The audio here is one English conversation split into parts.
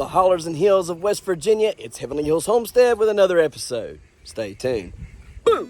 the hollers and hills of West Virginia, it's Heavenly Hills Homestead with another episode. Stay tuned. Boo!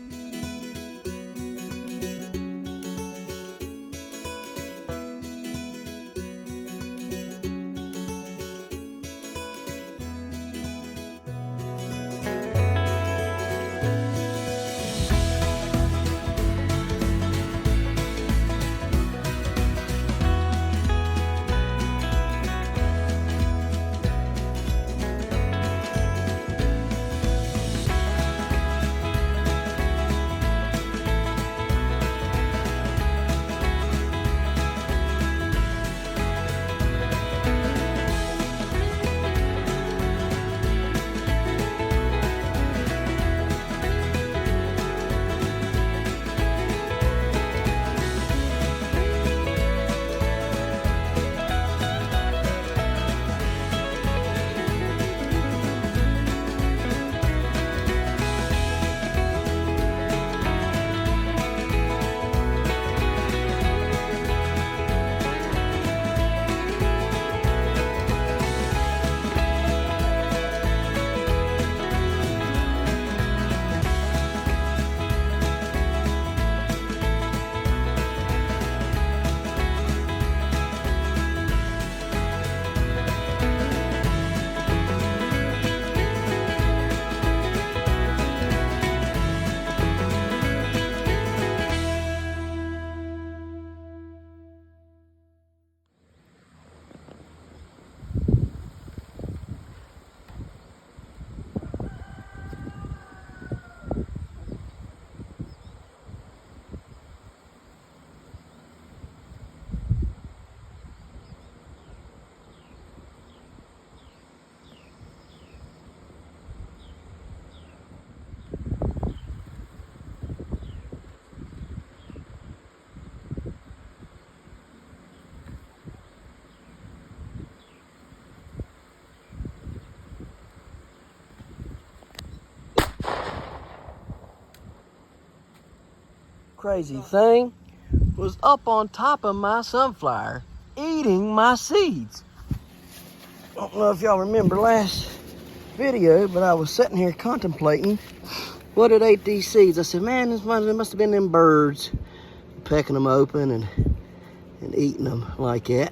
Crazy thing was up on top of my sunflower eating my seeds. I don't know if y'all remember last video, but I was sitting here contemplating what had ate these seeds. I said, man, it must have been them birds pecking them open and eating them like that.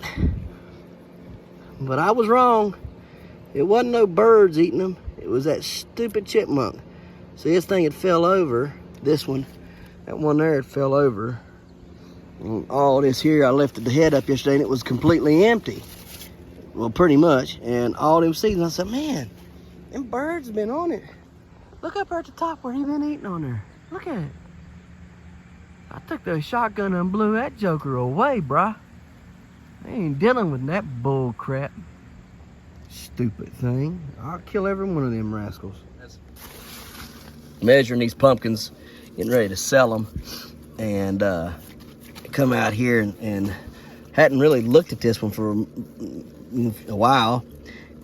But I was wrong. It wasn't no birds eating them. It was that stupid chipmunk. See, this thing had fell over, this one. That one there, it fell over. And all this here, I lifted the head up yesterday and it was completely empty. Well, pretty much. And all them seeds, and I said, man, them birds have been on it. Look up there at the top where he been eating on there. Look at it. I took the shotgun and blew that joker away, bruh. I ain't dealing with that bull crap. Stupid thing. I'll kill every one of them rascals. Measuring these pumpkins, getting ready to sell them, and come out here and hadn't really looked at this one for a while,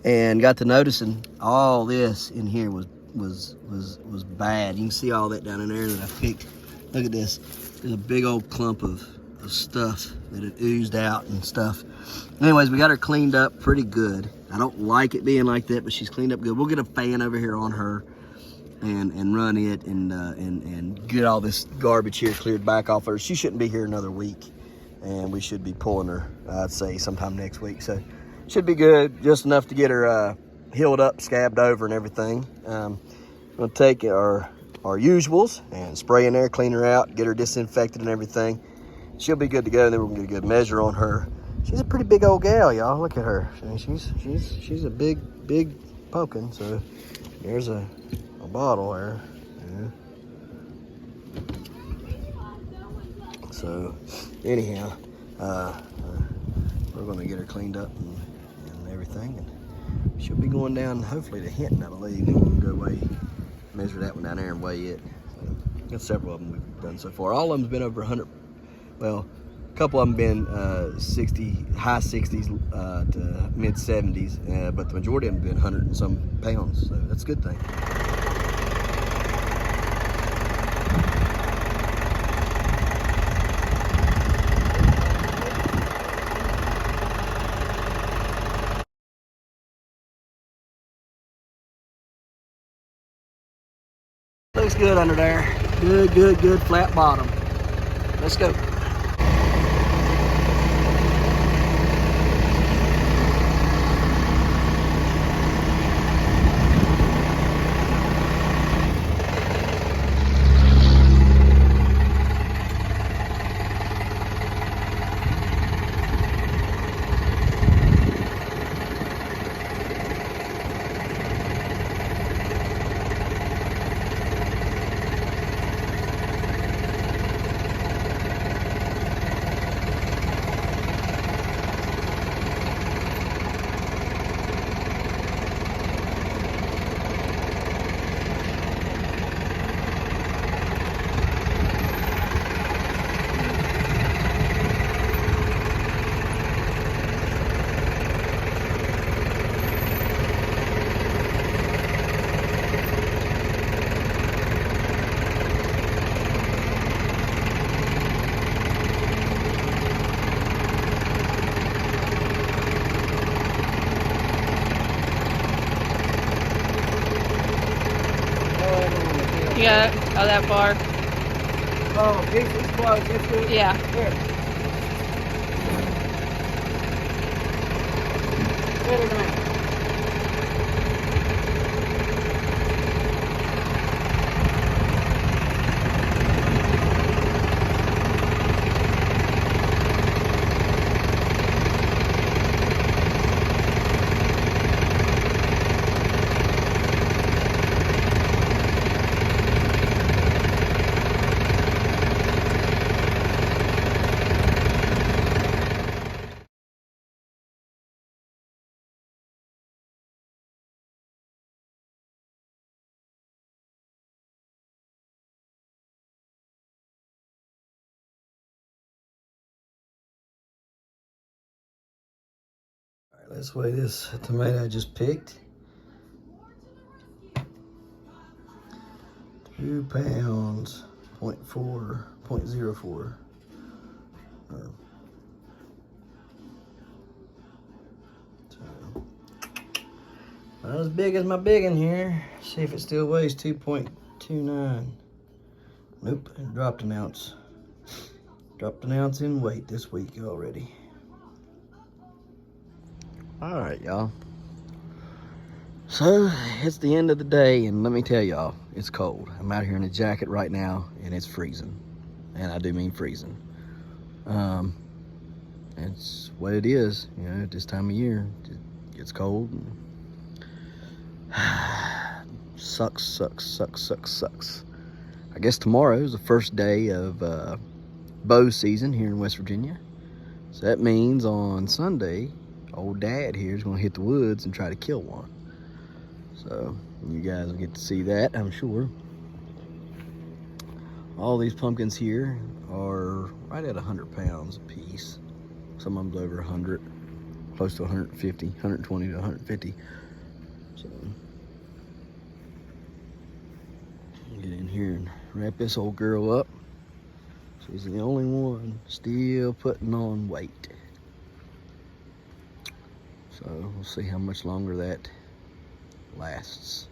and got to noticing all this in here was bad. You can see all that down in there that I picked. Look at this. There's a big old clump of stuff that had oozed out and stuff. Anyways, we got her cleaned up pretty good. I don't like it being like that, but she's cleaned up good. We'll get a fan over here on her and run it and get all this garbage here cleared back off her. She shouldn't be here another week, and we should be pulling her, I'd say, sometime next week. So should be good, just enough to get her healed up, scabbed over and everything. We'll take our usuals and spray in there, clean her out, get her disinfected and everything. She'll be good to go, and then we're gonna get a good measure on her. She's a pretty big old gal, y'all. Look at her. She's a big pumpkin. So there's a bottle there. Yeah. So anyhow, we're gonna get her cleaned up and everything, and she'll be going down hopefully to Hinton, I believe. And we'll go measure that one down there and weigh it. So, got several of them we've done so far. All of them's been over 100. Well, a couple of them been high 60s to mid 70s, but the majority of them been 100 and some pounds. So that's a good thing. looks good under there. Good, good, good flat bottom. Let's go. You got it? Oh, that far? Oh, it's close. It's good. Yeah. Here. Better now. All right, let's weigh this tomato I just picked. 2 pounds, 0.04. Not as big as my big one here. See if it still weighs 2.29. Nope, it dropped an ounce. Dropped an ounce in weight this week already. All right, y'all. So it's the end of the day, and let me tell y'all, it's cold. I'm out here in a jacket right now, and it's freezing. And I do mean freezing. It's what it is, you know, at this time of year. It gets cold. And sucks. I guess tomorrow is the first day of bow season here in West Virginia. So that means on Sunday, old Dad here is going to hit the woods and try to kill one. So you guys will get to see that, I'm sure. All these pumpkins here are right at 100 pounds a piece. Some of them's over 100, close to 150, 120 to 150. So get in here and wrap this old girl up. She's the only one still putting on weight. So we'll see how much longer that lasts.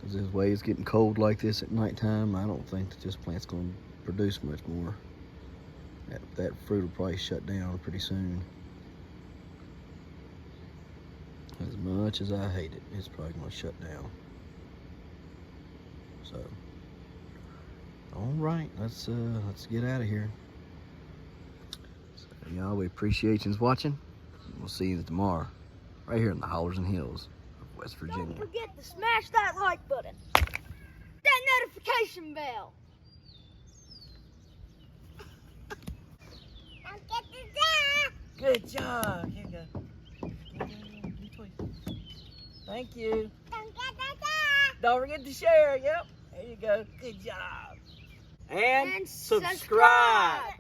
As this way it's getting cold like this at nighttime, I don't think that this plant's going to produce much more. That fruit will probably shut down pretty soon. As much as I hate it, it's probably going to shut down. So, all right, let's get out of here. So, y'all, we appreciate you watching. We'll see you tomorrow, right here in the Hollers and Hills of West Virginia. Don't forget to smash that like button, that notification bell. Don't get the dog. Good job. Here you go. Thank you. Don't get the dog. Don't forget to share. Yep. There you go. Good job. And subscribe. Subscribe.